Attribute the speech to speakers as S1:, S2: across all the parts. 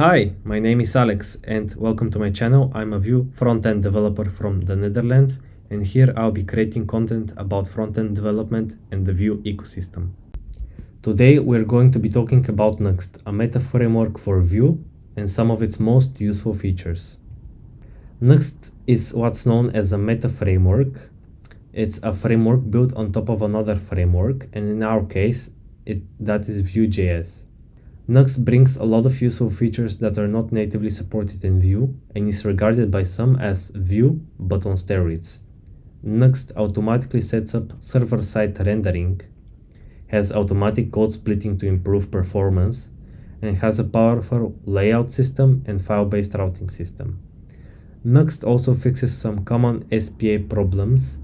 S1: Hi, my name is Alex and welcome to my channel. I'm a Vue front-end developer from the Netherlands, and here I'll be creating content about front-end development and the Vue ecosystem. Today we're going to be talking about Nuxt, a meta framework for Vue and some of its most useful features. Nuxt is what's known as a meta framework. It's a framework built on top of another framework, and in our case, that is vue.js. Nuxt brings a lot of useful features that are not natively supported in Vue and is regarded by some as Vue but on steroids. Nuxt automatically sets up server-side rendering, has automatic code splitting to improve performance, and has a powerful layout system and file-based routing system. Nuxt also fixes some common SPA problems,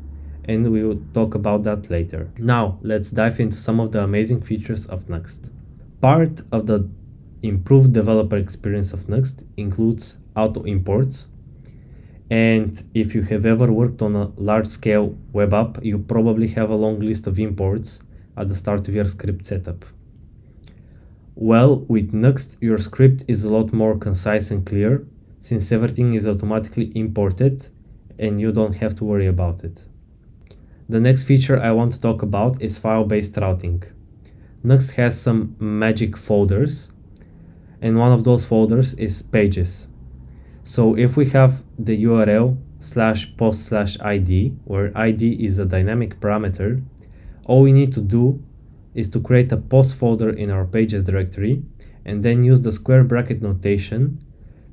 S1: and we will talk about that later. Now, let's dive into some of the amazing features of Nuxt. Part of the improved developer experience of Nuxt includes auto imports. And if you have ever worked on a large-scale web app, you probably have a long list of imports at the start of your script setup. Well, with Nuxt, your script is a lot more concise and clear, since everything is automatically imported and you don't have to worry about it. The next feature I want to talk about is file-based routing. Nuxt has some magic folders, and one of those folders is pages. So if we have the URL /post/id, where id is a dynamic parameter, all we need to do is to create a post folder in our pages directory and then use the square bracket notation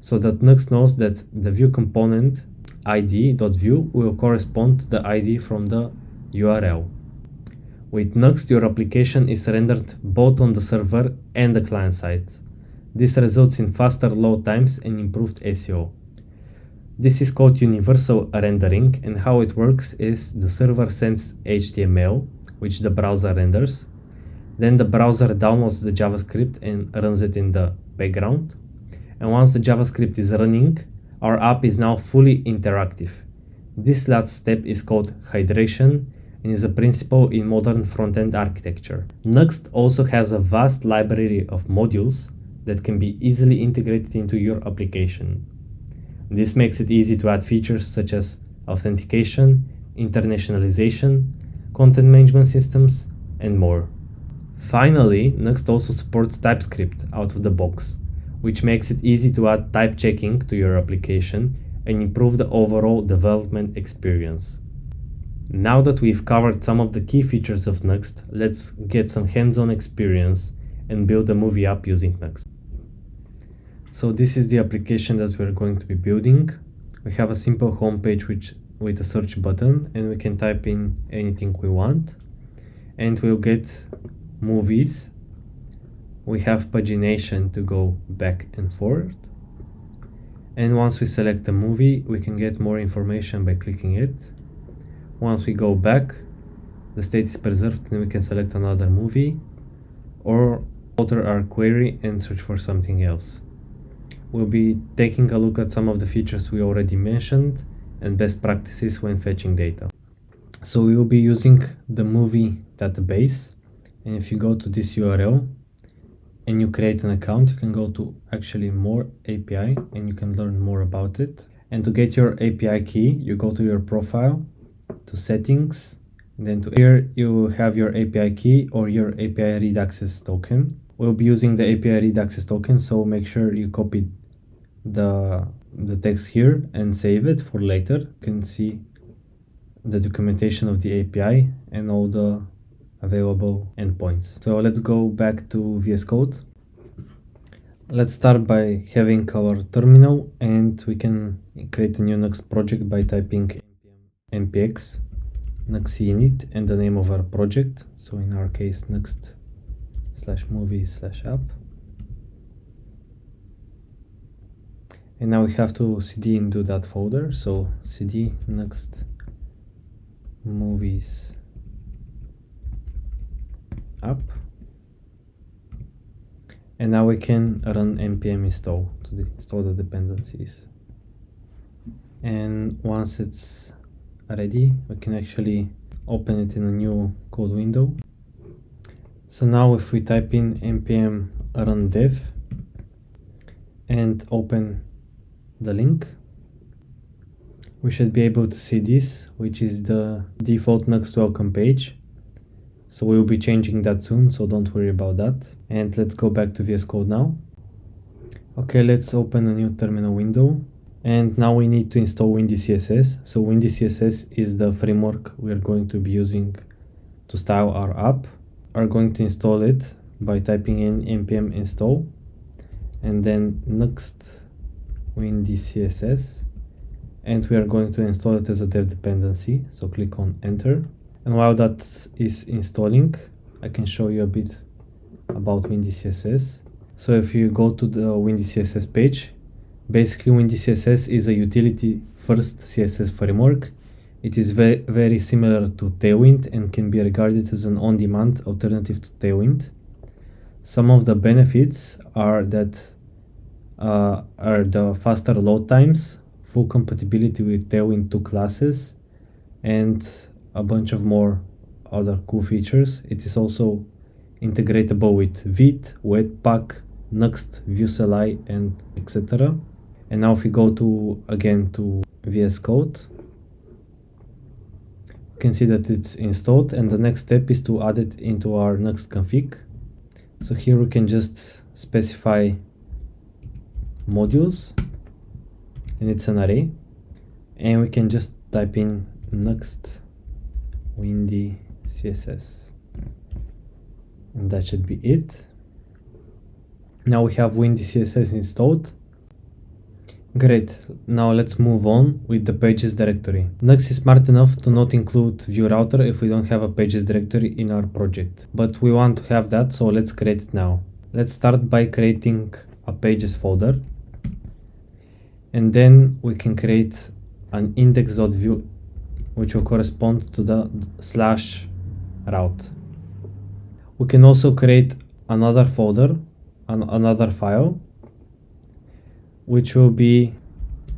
S1: so that Nuxt knows that the Vue component id.vue will correspond to the id from the URL. With Nuxt, your application is rendered both on the server and the client side. This results in faster load times and improved SEO. This is called universal rendering, and how it works is the server sends HTML, which the browser renders. Then the browser downloads the JavaScript and runs it in the background. And once the JavaScript is running, our app is now fully interactive. This last step is called hydration and is a principle in modern front-end architecture. Nuxt also has a vast library of modules that can be easily integrated into your application. This makes it easy to add features such as authentication, internationalization, content management systems, and more. Finally, Nuxt also supports TypeScript out of the box, which makes it easy to add type checking to your application and improve the overall development experience. Now that we've covered some of the key features of Nuxt, let's get some hands-on experience and build a movie app using Nuxt. So this is the application that we're going to be building. We have a simple homepage with a search button, and we can type in anything we want, and we'll get movies. We have pagination to go back and forth, and once we select a movie, we can get more information by clicking it. Once we go back, the state is preserved and we can select another movie or alter our query and search for something else. We'll be taking a look at some of the features we already mentioned and best practices when fetching data. So we will be using the movie database, and if you go to this URL and you create an account, you can go to actually more API and you can learn more about it. And to get your API key, you go to your profile, to settings, then to here you will have your API key or your API read access token. We'll be using the API read access token, so make sure you copy the text here and save it for later. You can see the documentation of the API and all the available endpoints. So let's go back to VS Code. Let's start by having our terminal, and we can create a new Nuxt project by typing npx nuxt init and the name of our project. So in our case, nuxt/movie/app. And now we have to cd into that folder. So cd nuxt movies app. And now we can run npm install to install the dependencies. And once it's ready, we can actually open it in a new code window. So now if we type in npm run dev and open the link, we should be able to see this, which is the default Nuxt welcome page. So we'll be changing that soon, so don't worry about that. And let's go back to VS Code now. Okay, let's open a new terminal window. And now we need to install Windi CSS. So Windi CSS is the framework we're going to be using to style our app. We're going to install it by typing in npm install and then nuxt Windi CSS. And we are going to install it as a dev dependency. So click on enter. And while that is installing, I can show you a bit about Windi CSS. So if you go to the Windi CSS page, basically Windi CSS is a utility first CSS framework. It is very similar to Tailwind and can be regarded as an on-demand alternative to Tailwind. Some of the benefits are that are the faster load times, full compatibility with Tailwind 2 classes, and a bunch of more other cool features. It is also integratable with Vite, Webpack, Nuxt, Vue CLI, and etc. And now if we go again to VS Code, you can see that it's installed, and the next step is to add it into our Nuxt config. So here we can just specify modules, and it's an array, and we can just type in nuxt Windi CSS, and that should be it. Now we have Windi CSS installed. Great, now let's move on with the pages directory. Nuxt is smart enough to not include Vue router if we don't have a pages directory in our project, but we want to have that, so let's create it now. Let's start by creating a pages folder, and then we can create an index.vue which will correspond to the /route. We can also create another folder, another file, which will be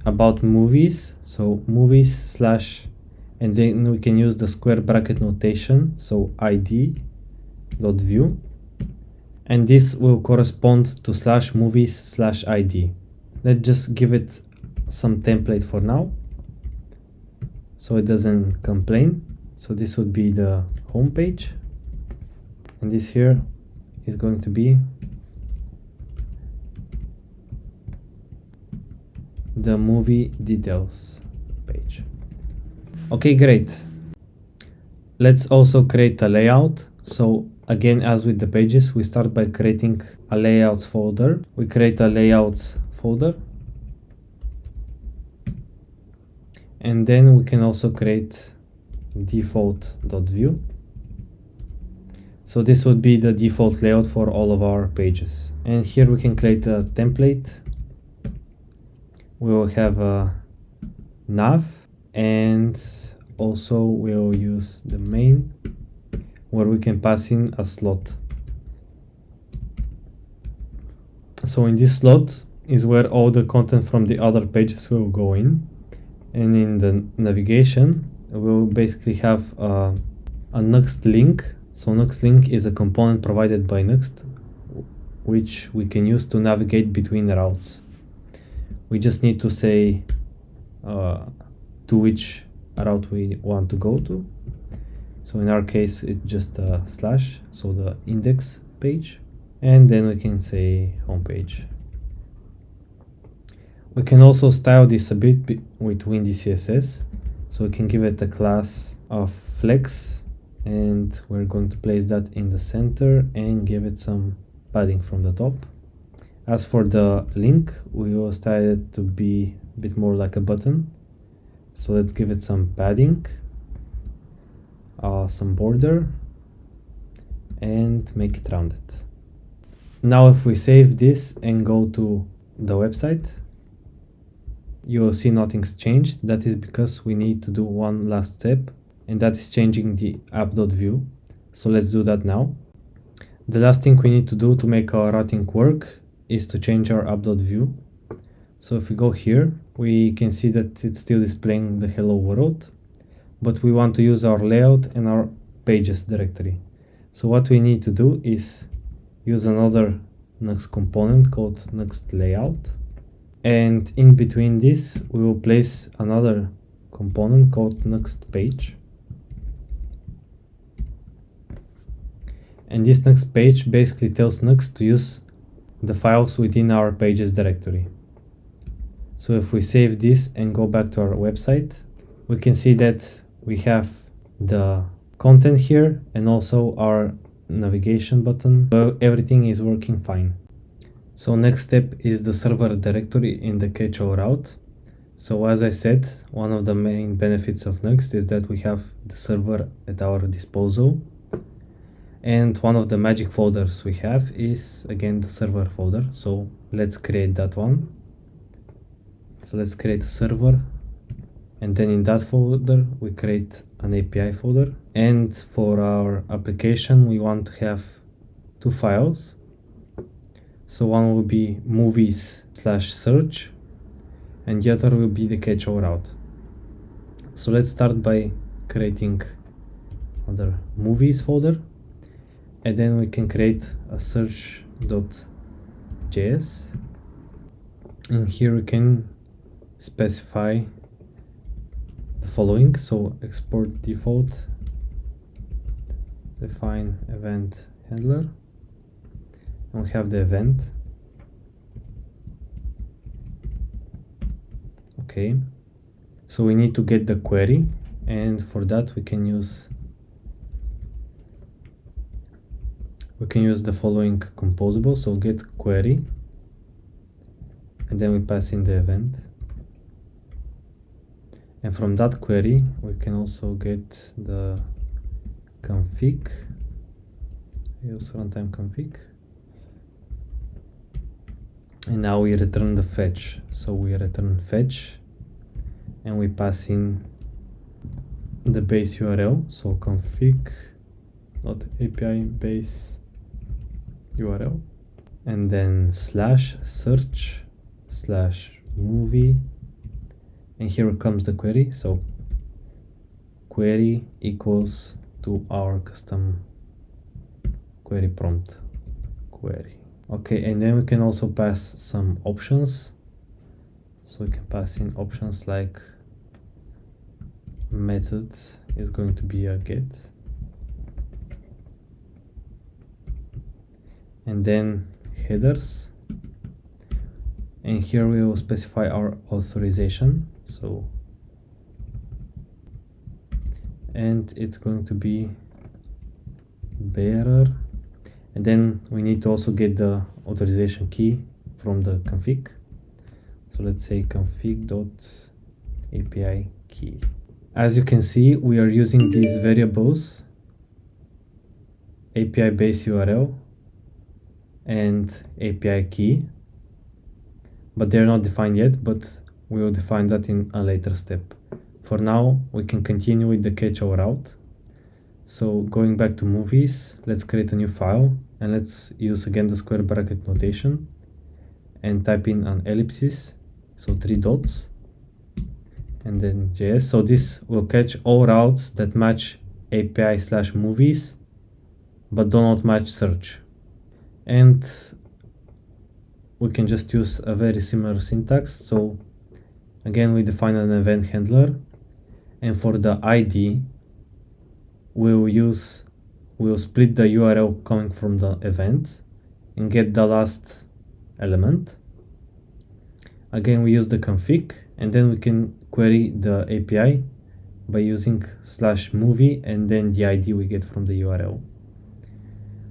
S1: about movies. So movies / and then we can use the square bracket notation, so id.vue, and this will correspond to /movies /id. Let's just give it some template for now, so it doesn't complain. So this would be the home page, and this here is going to be the movie details page. Okay, great. Let's also create a layout. So again, as with the pages, we start by creating a layouts folder. We create a layouts folder, and then we can also create default.vue. So this would be the default layout for all of our pages. And here we can create a template. We will have a nav, and also we'll use the main, where we can pass in a slot. So in this slot is where all the content from the other pages will go in. And in the navigation, we'll basically have a Nuxt link. So Nuxt link is a component provided by Nuxt, which we can use to navigate between routes. We just need to say to which route we want to go to. So in our case, it's just a slash, so the index page, and then we can say home page. We can also style this a bit with Windi CSS. So we can give it a class of flex, and we're going to place that in the center and give it some padding from the top. As for the link, we will style it to be a bit more like a button. So let's give it some padding, some border, and make it rounded. Now if we save this and go to the website, you will see nothing's changed. That is because we need to do one last step, and that is changing the app.vue. So let's do that now. The last thing we need to do to make our routing work is to change our app.vue. So if we go here, we can see that it's still displaying the hello world, but we want to use our layout and our pages directory. So what we need to do is use another Nuxt component called nuxt layout, And in between this, we will place another component called nuxt page. And this nuxt page basically tells Nuxt to use the files within our pages directory. So if we save this and go back to our website, we can see that we have the content here and also our navigation button. So everything is working fine. So next step is the server directory in the catch-all route. So as I said, one of the main benefits of Nuxt is that we have the server at our disposal. And one of the magic folders we have is again the server folder. So let's create that one. So let's create a server, and then in that folder we create an API folder. And for our application we want to have two files. So one will be movies/search and the other will be the catch-all route. So let's start by creating another movies folder, and then we can create a search.js, and here we can specify the following. So export default, define event handler, and we have the event. Okay, so we need to get the query, and for that we can use the following composable. So get query, and then we pass in the event, and from that query we can also get the config, use runtime config, and now we return the fetch. So we return fetch and we pass in the base URL, so config.api base URL, and then /search/movie, and here comes the query. So query equals to our custom query prompt query. Okay, and then we can also pass some options. So we can pass in options like method is going to be a get, and then headers, and here we will specify our authorization. So and it's going to be bearer, and then we need to also get the authorization key from the config. So let's say config.api key. As you can see, we are using these variables API base URL and API key, but they're not defined yet, but we will define that in a later step. For now, we can continue with the catch-all route. So going back to movies, let's create a new file, and let's use again the square bracket notation and type in an ellipsis, so 3 dots, and then JS. So this will catch all routes that match API/movies but do not match search. And we can just use a very similar syntax. So again, we define an event handler, and for the ID we'll split the URL coming from the event and get the last element. Again, we use the config, and then we can query the API by using /movie and then the ID we get from the URL.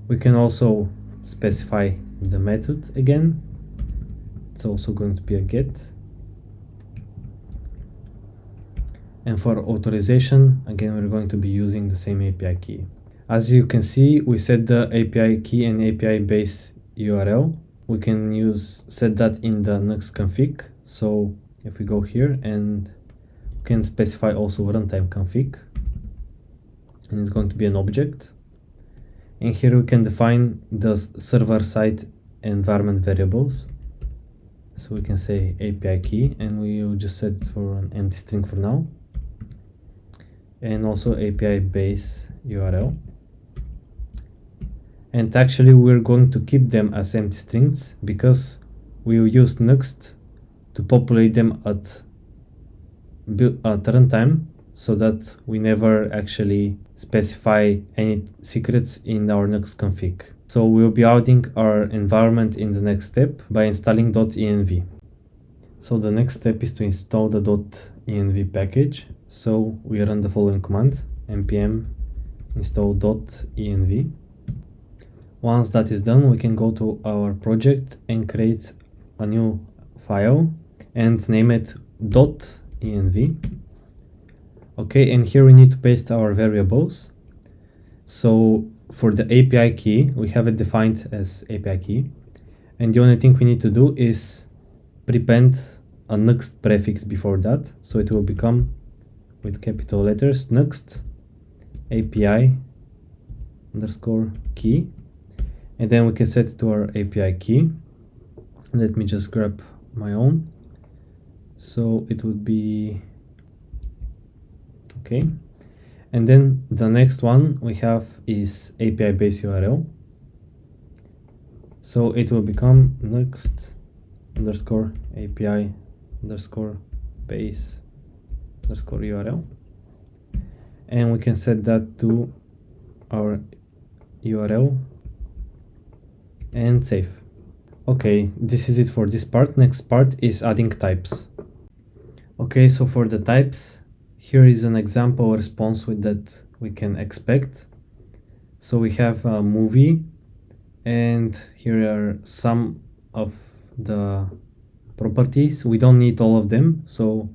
S1: We can also specify the method again. It's also going to be a get. And for authorization, again, we're going to be using the same API key. As you can see, we set the API key and API base URL. We can set that in the Nuxt config. So if we go here, and we can specify also runtime config, and it's going to be an object. And here we can define the server-side environment variables. So we can say API key, and we will just set it for an empty string for now. And also API base URL. And actually we're going to keep them as empty strings because we will use Nuxt to populate them at runtime, so that we never actually specify any secrets in our Nuxt config. So we'll be adding our environment in the next step by installing .env. So the next step is to install the .env package. So we run the following command: npm install .env. Once that is done, we can go to our project and create a new file and name it .env. Okay, and here we need to paste our variables. So for the API key, we have it defined as API key, and the only thing we need to do is prepend a nuxt prefix before that, so it will become with capital letters nuxt API underscore key, and then we can set it to our API key. Let me just grab my own. So it would be okay. And then the next one we have is API base URL. So it will become nuxt underscore API underscore base underscore URL. And we can set that to our URL and save. Okay, this is it for this part. Next part is adding types. Okay, so for the types, here is an example response with that we can expect. So we have a movie, and here are some of the properties. We don't need all of them, so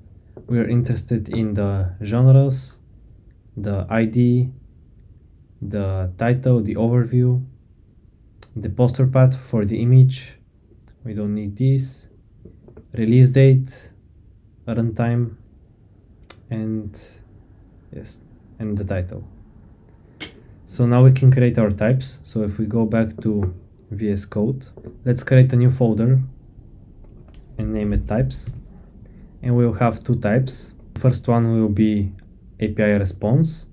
S1: we are interested in the genres, the ID, the title, the overview, the poster path for the image. We don't need this, release date, runtime, and yes, and the title. So now we can create our types. So if we go back to VS Code, let's create a new folder and name it types, and we'll have two types. The first one will be API response,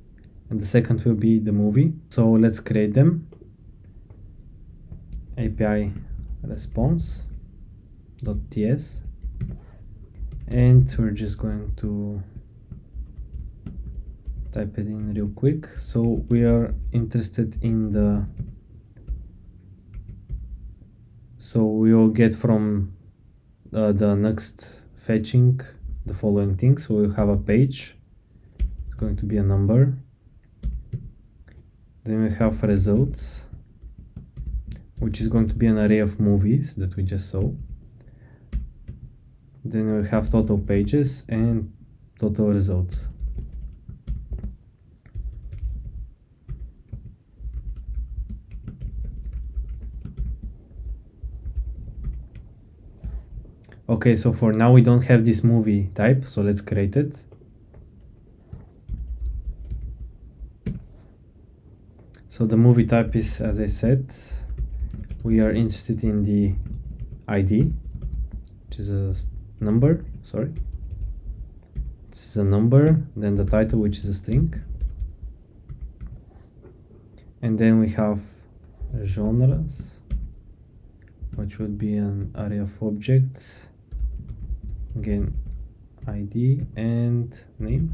S1: and the second will be the movie. So let's create them. API response.ts, and we're just going to type it in real quick. So we are interested in the, so we will get from the Nuxt fetching the following things. So we'll have a page, it's going to be a number, then we have results, which is going to be an array of movies that we just saw. Then we have total pages and total results. Okay, so for now we don't have this movie type, so let's create it. So the movie type is, as I said, we are interested in the ID, which is a number, sorry. This is a number, then the title, which is a string. And then we have genres, which would be an array of objects. Again, ID and name.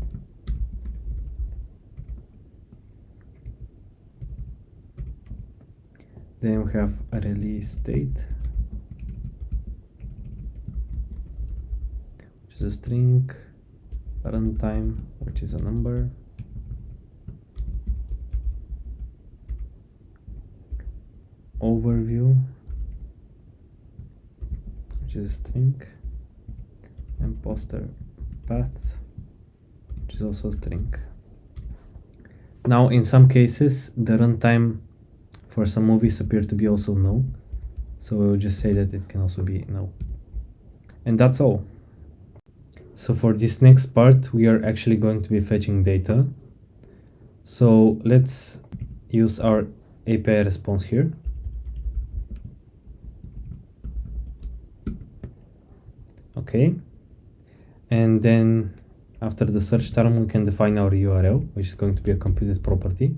S1: Then we have a release date, which is a string, runtime, which is a number, overview, which is a string, and poster path, which is also a string. Now, in some cases, the runtime for some movies appear to be also null, so we'll just say that it can also be null. And that's all. So for this next part, we are actually going to be fetching data. So let's use our API response here. Okay. And then after the search term, we can define our URL, which is going to be a computed property.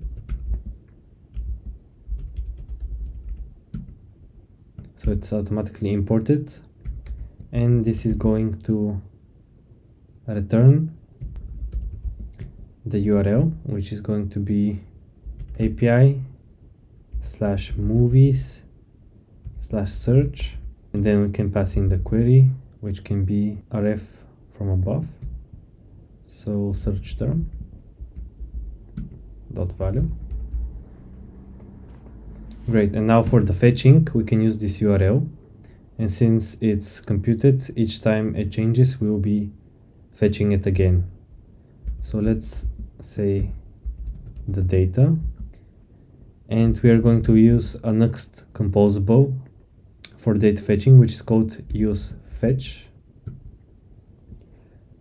S1: So it's automatically imported. and this is going to return the URL, which is going to be API/movies/search, and then we can pass in the query, which can be ref from above, so search term dot value. Great, and now for the fetching we can use this URL, and since it's computed each time it changes, we will be fetching it again. So let's say the data, and we are going to use a Nuxt composable for data fetching, which is called useFetch.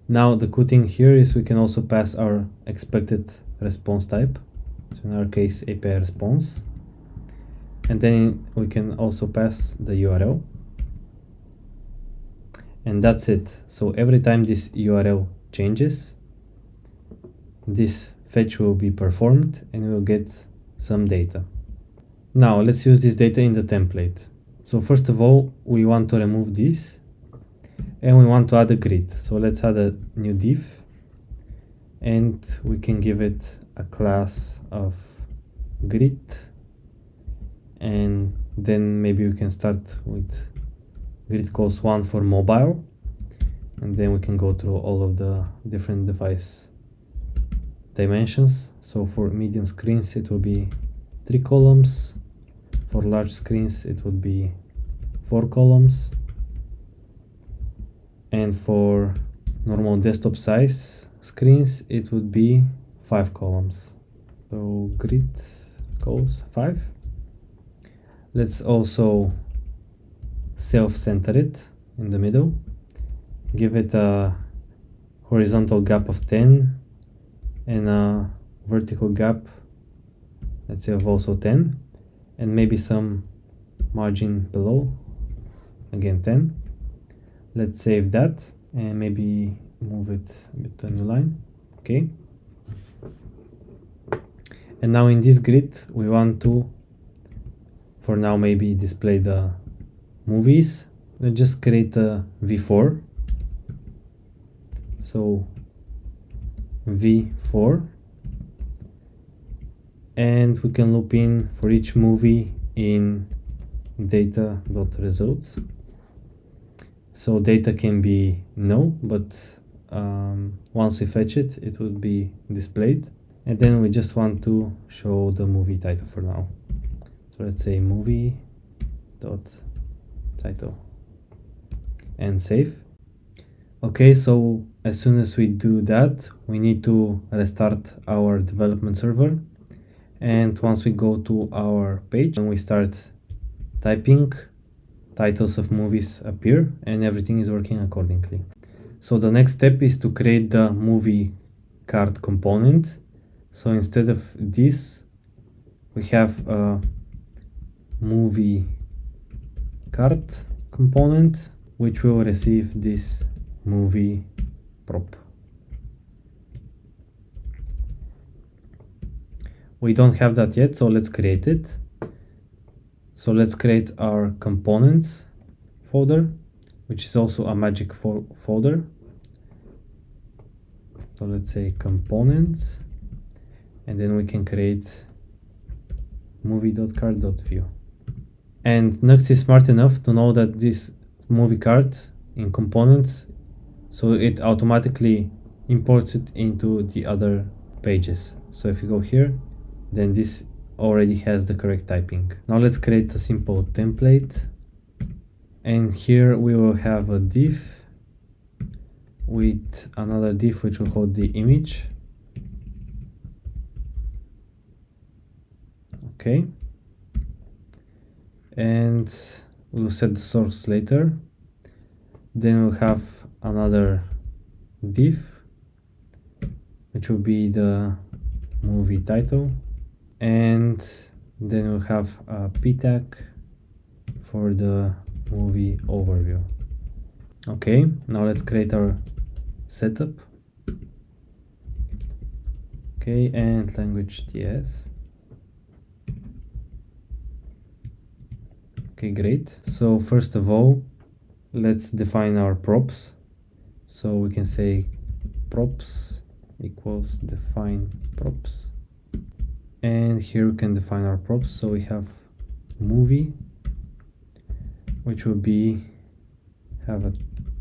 S1: Now the cool thing here is we can also pass our expected response type, so in our case API response, and then we can also pass the URL, and that's it. So every time this URL changes, this fetch will be performed and we will get some data. Now let's use this data in the template. So first of all, we want to remove this and we want to add a grid. So let's add a new div, and we can give it a class of grid, and then maybe we can start with grid calls 1 for mobile, and then we can go through all of the different device dimensions. So for medium screens it will be 3 columns, for large screens it would be 4 columns, and for normal desktop size screens it would be 5 columns. So grid calls 5. Let's also self-center it in the middle, give it a horizontal gap of 10 and a vertical gap, let's say, of also 10, and maybe some margin below, again 10. Let's save that and maybe move it a bit to a new line. Okay, and now in this grid we want to, for now, maybe display the movies. Let's just create a v4, so v4, and we can loop in for each movie in data.results. So data can be no, but once we fetch it, it would be displayed. And then we just want to show the movie title for now. So let's say movie.title and save. Okay, so as soon as we do that, we need to restart our development server. And once we go to our page and we start typing, titles of movies appear and everything is working accordingly. So the next step is to create the movie card component. So instead of this, we have a movie card component which will receive this movie prop. We don't have that yet, so let's create it. So let's create our components folder, which is also a magic folder. So let's say components, and then we can create movie.card.vue. And Nuxt is smart enough to know that this movie card in components, so it automatically imports it into the other pages. So if you go here, then this already has the correct typing. Now let's create a simple template, and here we will have a div with another div which will hold the image. Okay, and we'll set the source later. Then we'll have another div which will be the movie title, and then we'll have a p tag for the movie overview. Okay, now let's create our setup. Okay, and language JS. Okay, great. So first of all, let's define our props. So we can say props equals define props, and here we can define our props. So we have movie, which will be have a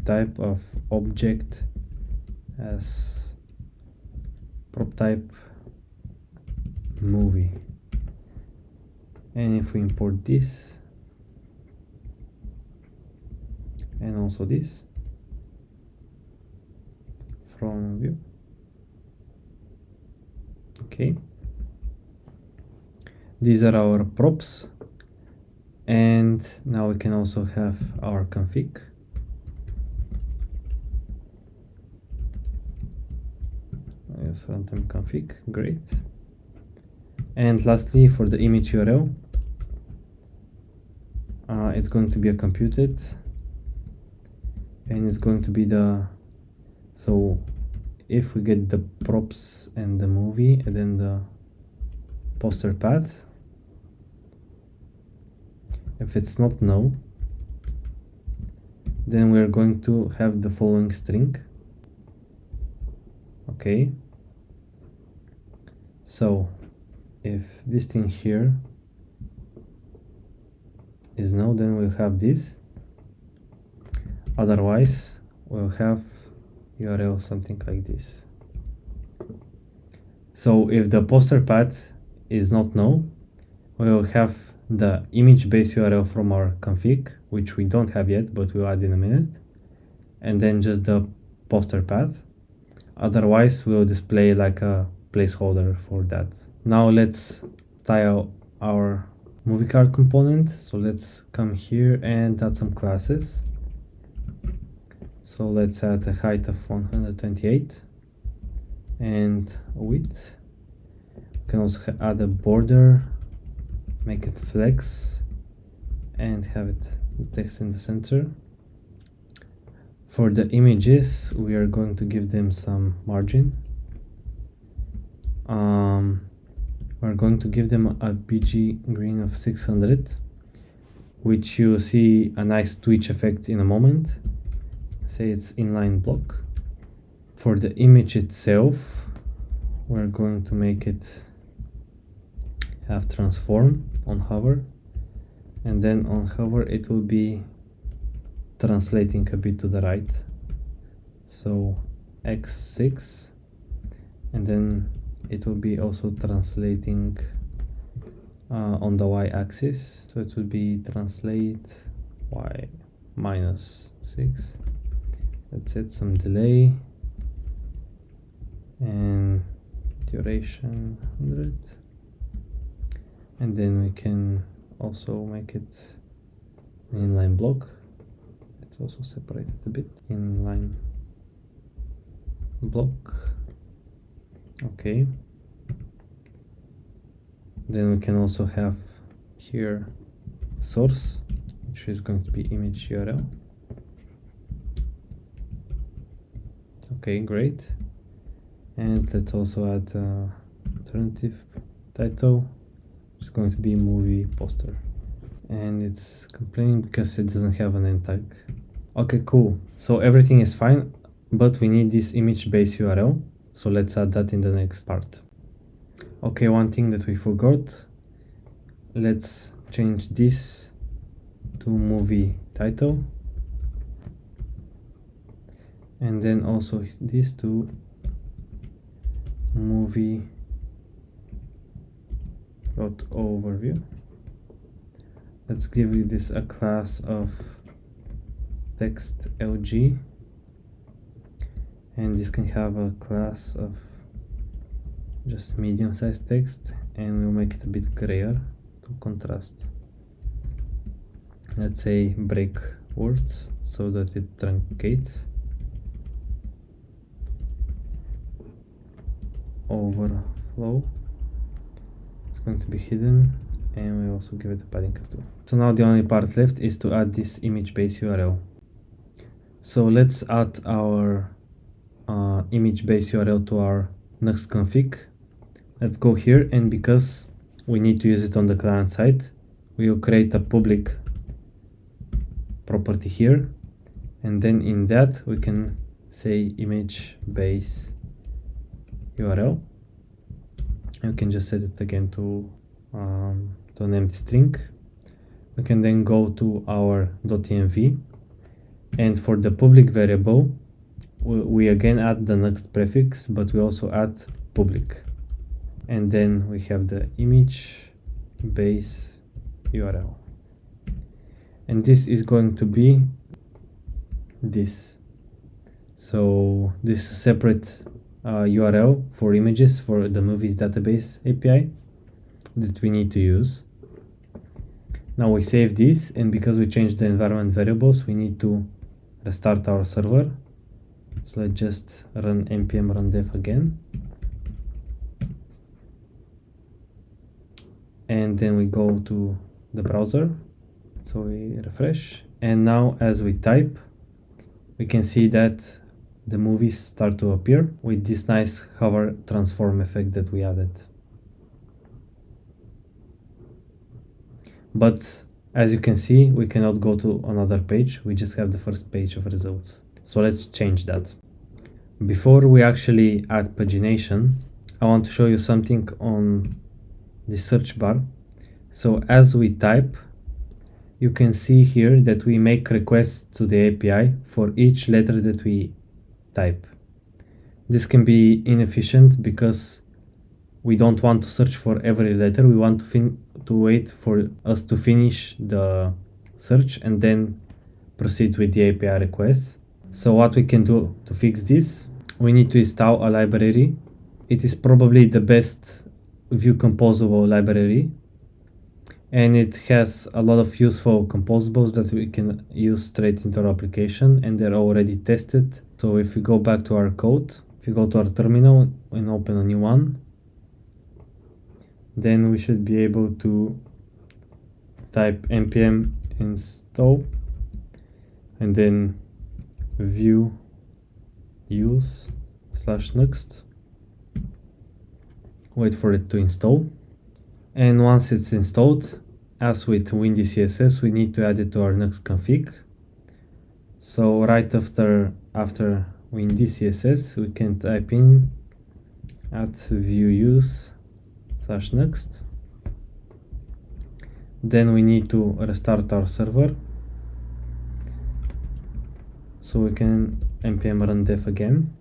S1: type of object as prop type movie. And if we import this and also this from Vue, okay, these are our props. And now we can also have our config. Yes, runtime config, great. And lastly, for the image URL, it's going to be a computed, and it's going to be the, so if we get the props and the movie and then the poster path, if it's not no, then we're going to have the following string. Okay, so if this thing here is no, then we'll have this. Otherwise, we'll have URL something like this. So if the poster path is not no, we will have the image base URL from our config, which we don't have yet, but we'll add in a minute, and then just the poster path. Otherwise, we'll display like a placeholder for that. Now let's style our movie card component. So let's come here and add some classes. So let's add a height of 128 and a width. We can also add a border, make it flex, and have it text in the center. For the images, we are going to give them some margin. We're going to give them a BG green of 600, which you see a nice twitch effect in a moment. Say it's inline block. For the image itself, we're going to make it have transform on hover, and then on hover it will be translating a bit to the right, so x6, and then it will be also translating on the y-axis, so it will be translate y -6. Let's set some delay and duration 100, and then we can also make it an inline block. Let's also separate it a bit. Inline block. Okay. Then we can also have here source, which is going to be image URL. Okay, great. And let's also add alternative title. It's going to be movie poster. And it's complaining because it doesn't have an end tag. Okay, cool. So everything is fine, but we need this image base URL. So let's add that in the next part. Okay, one thing that we forgot. Let's change this to movie title. And then also this to movie overview. Let's give this a class of text LG, and this can have a class of just medium-sized text, and we'll make it a bit grayer to contrast. Let's say break words so that it truncates. Overflow, it's going to be hidden, and we also give it a padding of 2. So now the only part left is to add this image base URL. So let's add our image base URL to our Nuxt config. Let's go here, and because we need to use it on the client side, we will create a public property here, And then in that we can say image base URL. And we can just set it again to an empty string. We can then go to our .env, and for the public variable we again add the nuxt prefix, but we also add public, and then we have the image base URL, and this is going to be this. So this is a separate URL for images for the movies database API that we need to use. Now we save this, and because we changed the environment variables, we need to restart our server. So let's just run npm run dev again, and then we go to the browser. So we refresh, and now as we type, we can see that the movies start to appear with this nice hover transform effect that we added. But as you can see, we cannot go to another page. We just have the first page of results. So let's change that. Before we actually add pagination, I want to show you something on the search bar. So as we type, you can see here that we make requests to the API for each letter that we type. This can be inefficient because we don't want to search for every letter. We want to wait for us to finish the search and then proceed with the API request. So what we can do to fix this, we need to install a library. It is probably the best Vue composable library, and it has a lot of useful composables that we can use straight into our application, and they're already tested. So if we go back to our code, if we go to our terminal and open a new one, then we should be able to type npm install and then vue use /nuxt, wait for it to install, and once it's installed, as with Windi CSS, we need to add it to our nuxt config. So right after Windi CSS, we can type in @vue use /nuxt. Then we need to restart our server, so we can npm run dev again.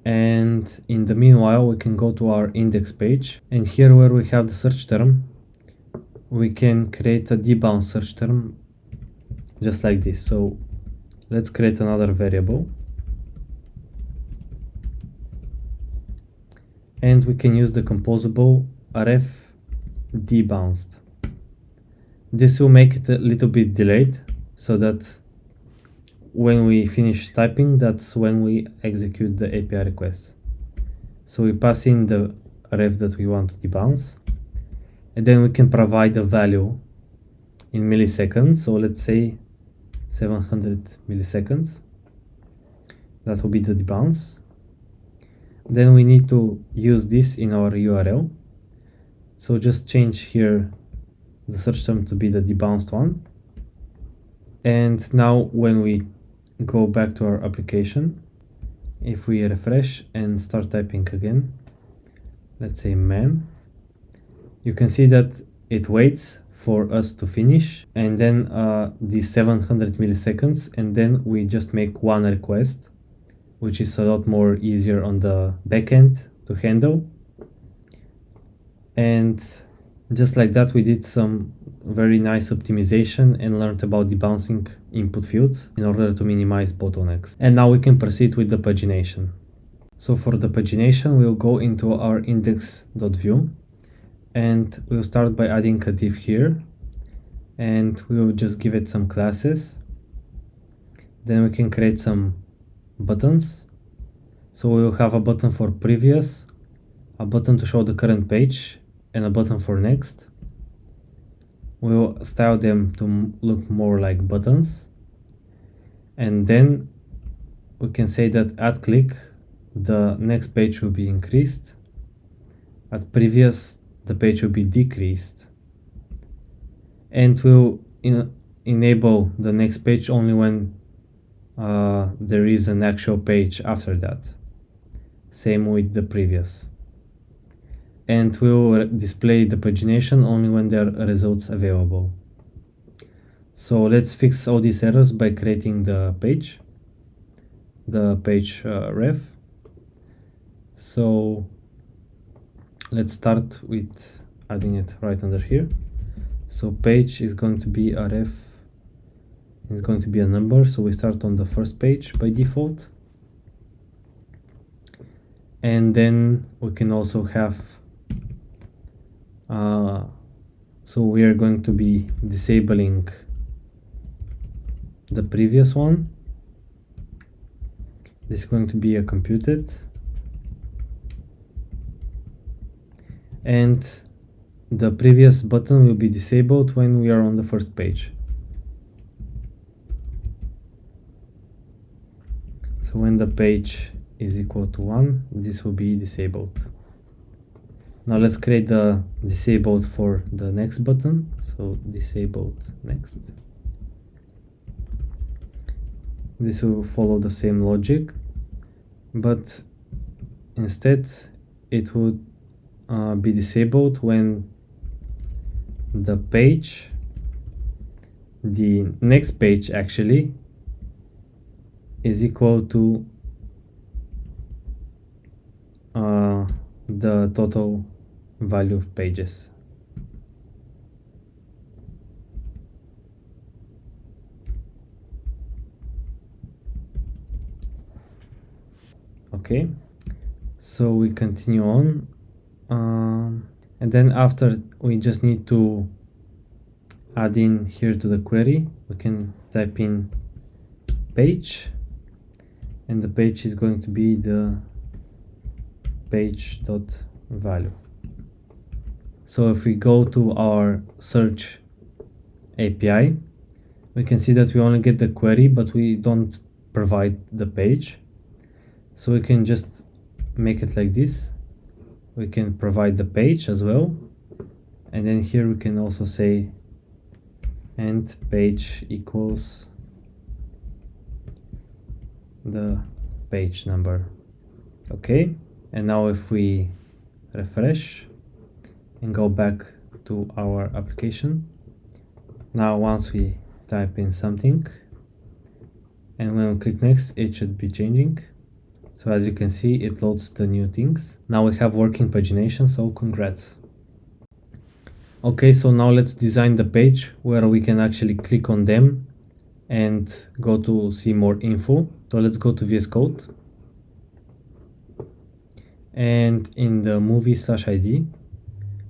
S1: And in the meanwhile, we can go to our index page, and here where we have the search term, we can create a debound search term just like this. So let's create another variable, and we can use the composable ref debounced. This will make it a little bit delayed, so that when we finish typing, that's when we execute the API request. So we pass in the ref that we want to debounce, and then we can provide a value in milliseconds. So let's say 700 milliseconds. That will be the debounce. Then we need to use this in our URL. So just change here the search term to be the debounced one. And now when we go back to our application, if we refresh and start typing again, let's say man, you can see that it waits for us to finish, and then these 700 milliseconds, and then we just make one request, which is a lot more easier on the backend to handle. And just like that, we did some very nice optimization and learned about debouncing input fields in order to minimize bottlenecks. And now we can proceed with the pagination. So for the pagination, we'll go into our index.vue, and we'll start by adding a div here, and we'll just give it some classes. Then we can create some buttons. So we'll have a button for previous, a button to show the current page, and a button for next. We'll style them to look more like buttons, and then we can say that at click the next page will be increased, at previous the page will be decreased, and we'll enable the next page only when there is an actual page after that. Same with the previous. And we will display the pagination only when there are results available. So let's fix all these errors by creating the page ref. So let's start with adding it right under here. So page is going to be a ref, it's going to be a number, so we start on the first page by default. And then we can also have so we are going to be disabling the previous one. This is going to be a computed, and the previous button will be disabled when we are on the first page. So when the page is equal to 1, this will be disabled. Now let's create the disabled for the next button. So disabled next. This will follow the same logic, but instead it would be disabled when the next page actually is equal to the total value of pages. Okay, so we continue on, and then after we just need to add in here to the query. We can type in page, and the page is going to be the page.value. So if we go to our search API, we can see that we only get the query, but we don't provide the page. So we can just make it like this. We can provide the page as well, and then here we can also say and page equals the page number. Okay, and now if we refresh and go back to our application, now once we type in something and when we click next, it should be changing. So as you can see, it loads the new things. Now we have working pagination, so congrats. Okay, so now let's design the page where we can actually click on them and go to see more info. So let's go to VS Code. And in the movie/id,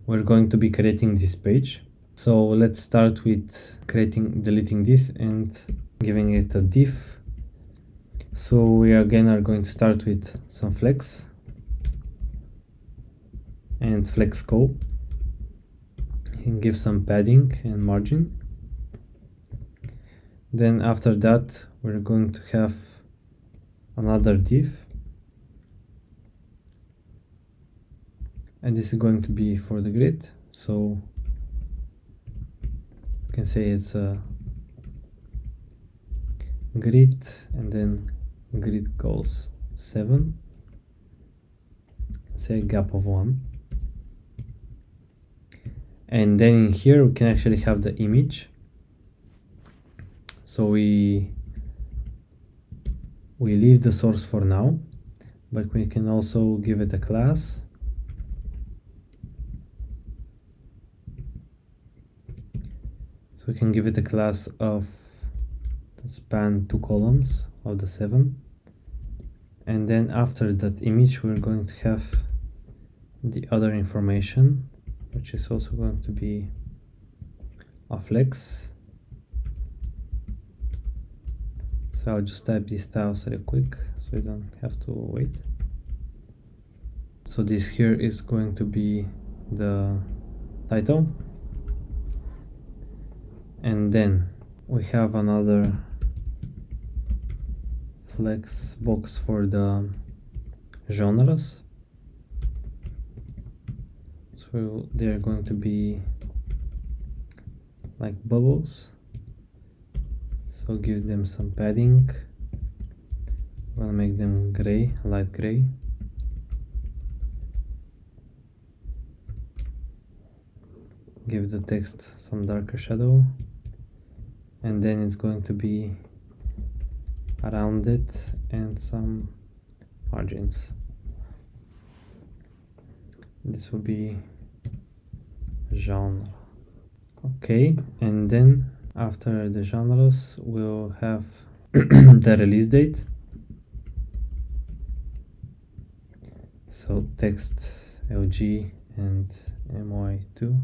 S1: we're going to be creating this page. So let's start with deleting this and giving it a div. So we again are going to start with some flex and flex scope and give some padding and margin. Then after that, we're going to have another div, and this is going to be for the grid. So you can say it's a grid, and then grid goes 7, say gap of 1, and then in here we can actually have the image. So we leave the source for now, but we can also give it a class. So we can give it a class of span 2 columns of the 7, and then after that image we're going to have the other information, which is also going to be a flex. So I'll just type these styles real quick so you don't have to wait. So this here is going to be the title, and then we have another flex box for the genres. So they're going to be like bubbles, So give them some padding. I'm gonna make them gray, light gray. Give the text some darker shadow, and then it's going to be around it and some margins. This will be genre. Okay, and then after the genres we'll have the release date. So text LG and my2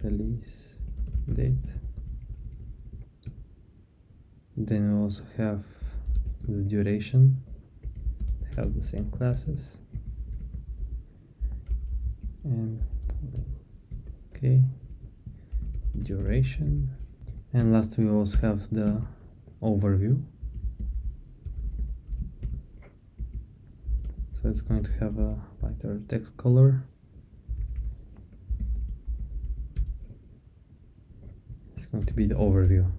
S1: release date. Then we also have the duration. They have the same classes. And okay, duration. And last we also have the overview. So it's going to have a lighter text color. It's going to be the overview.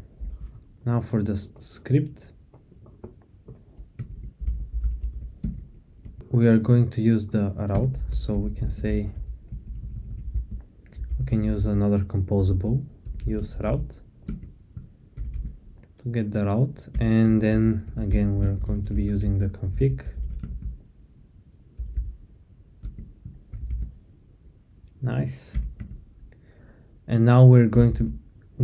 S1: Now for the script, we are going to use the route. So we can say, we can use another composable, use route to get the route. And then again, we're going to be using the config. Nice. And now we're going to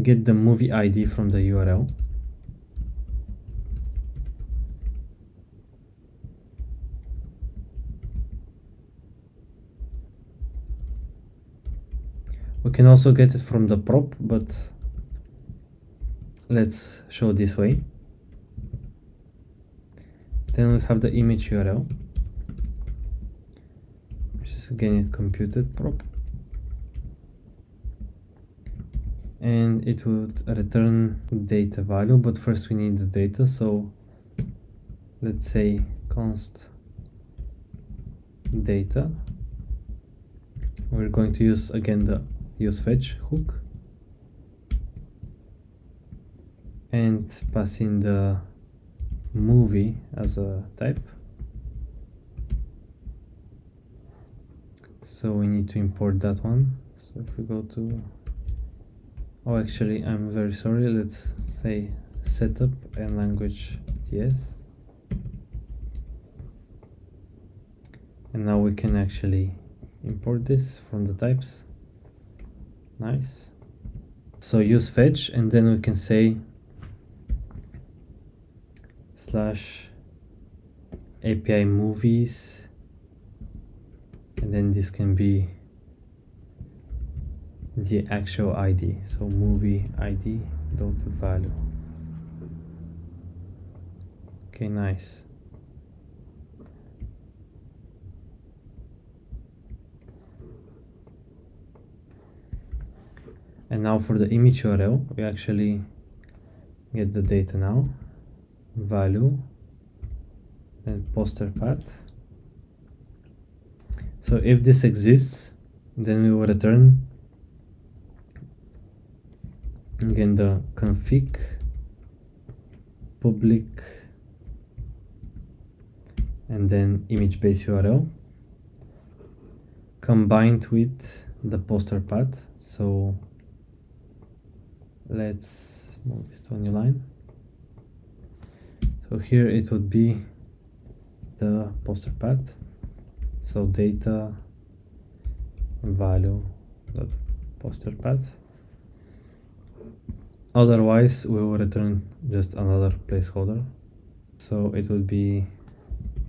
S1: get the movie ID from the URL. We can also get it from the prop, but let's show this way. Then we have the image URL, which is again a computed prop. And it would return data value, but first we need the data. So let's say const data. We're going to use again the useFetch hook and pass in the movie as a type. So we need to import that one. So if we go to, oh, actually, I'm very sorry. Let's say setup and language TS. And now we can actually import this from the types. Nice. So use fetch, and then we can say slash API movies, and then this can be the actual ID. So movie ID dot value. Okay, nice. And now for the image URL, we actually get the data now, value, and poster path. So if this exists, then we will return again the config public and then image base URL combined with the poster path. So let's move this to a new line. So here it would be the poster path. So data value dot poster path. Otherwise we will return just another placeholder. So it would be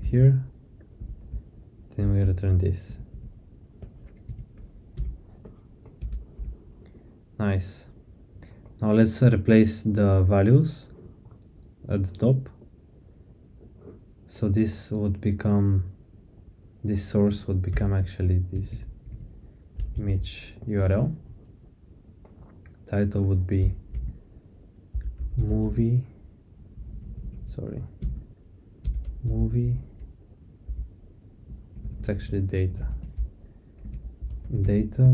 S1: here, then we return this. Nice. Now let's replace the values at the top. So this would become, this source would become actually this image URL. Title would be movie, it's actually data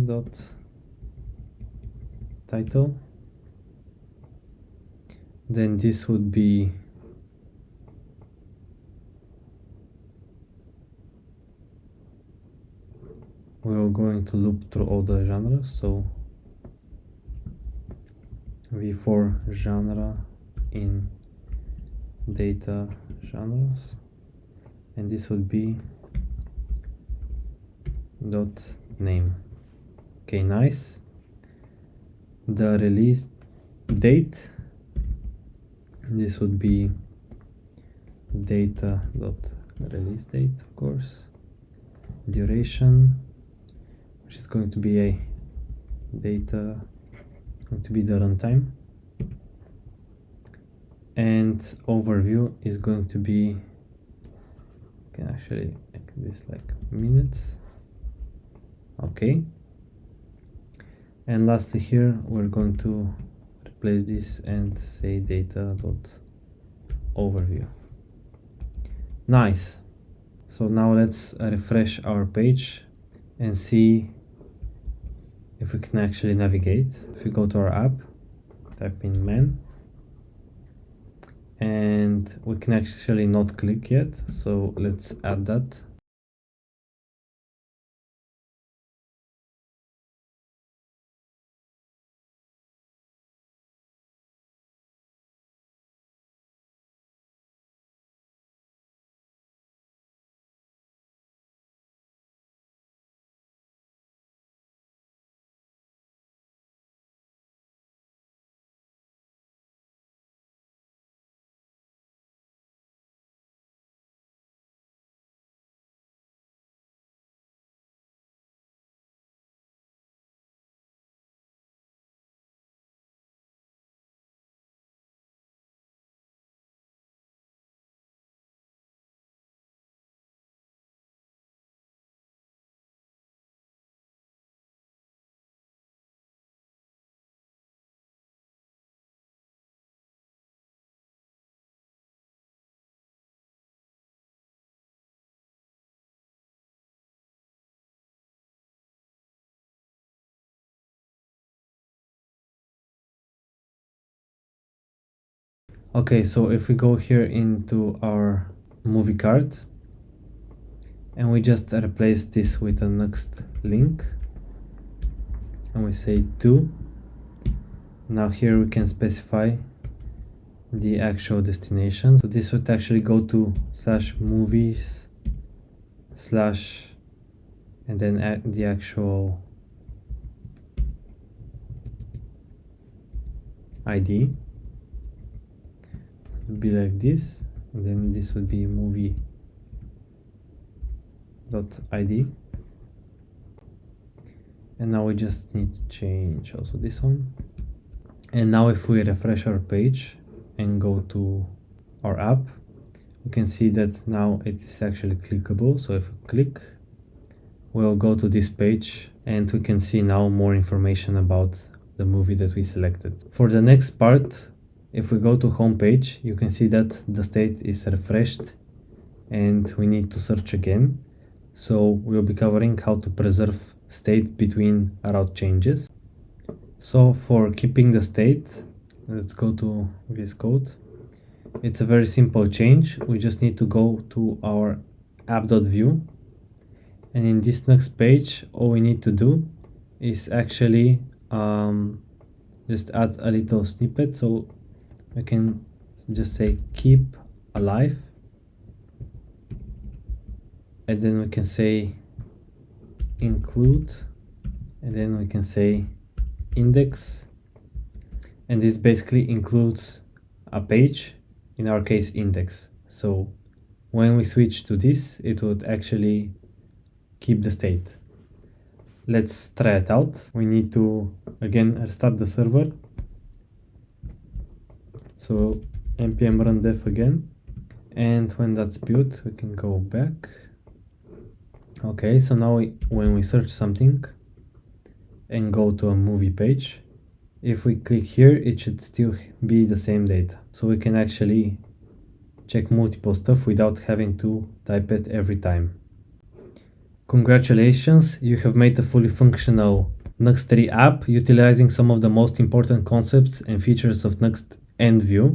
S1: dot title, Then this would be we're going to loop through all the genres, so v4 genre in data genres, and this would be dot name. Okay, nice. The release date, this would be data dot release date, of course. Duration, which is going to be a data, going to be the runtime, and overview is going to be, you can actually make this like minutes. Okay, and lastly here we're going to replace this and say data dot overview. Nice. So now let's refresh our page and see if we can actually navigate. If we go to our app, type in man, and we can actually not click yet, so let's add that. Okay, so if we go here into our movie cart and we just replace this with a nuxt link and we say to, now here we can specify the actual destination. So this would actually go to /movies/ and then the actual ID would be like this, and then this would be movie.id. And now we just need to change also this one. And now if we refresh our page and go to our app, we can see that now it is actually clickable. So if we click, we'll go to this page and we can see now more information about the movie that we selected. For the next part, if we go to home page, you can see that the state is refreshed and we need to search again. So we'll be covering how to preserve state between route changes. So for keeping the state, let's go to VS Code. It's a very simple change. We just need to go to our app.vue, and in this next page, all we need to do is actually just add a little snippet. So we can just say keep alive, and then we can say include, and then we can say index, and this basically includes a page, in our case index. So when we switch to this, it would actually keep the state. Let's try it out. We need to again restart the server. So npm run def again, and when that's built, we can go back. Okay, so now when we search something and go to a movie page, if we click here, it should still be the same data. So we can actually check multiple stuff without having to type it every time. Congratulations, you have made a fully functional Nuxt3 app utilizing some of the most important concepts and features of Nuxt and Vue.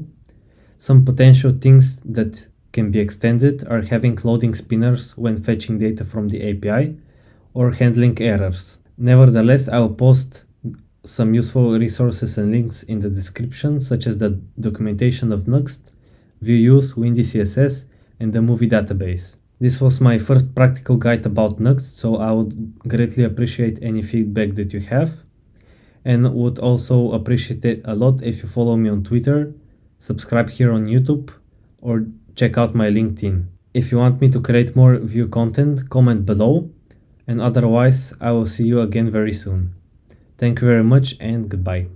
S1: Some potential things that can be extended are having loading spinners when fetching data from the API or handling errors. Nevertheless, I will post some useful resources and links in the description, such as the documentation of Nuxt, Vue use, Windi CSS, and the movie database. This was my first practical guide about Nuxt, so I would greatly appreciate any feedback that you have, and would also appreciate it a lot if you follow me on Twitter, subscribe here on YouTube, or check out my LinkedIn. If you want me to create more Vue content, comment below, and otherwise I will see you again very soon. Thank you very much and goodbye.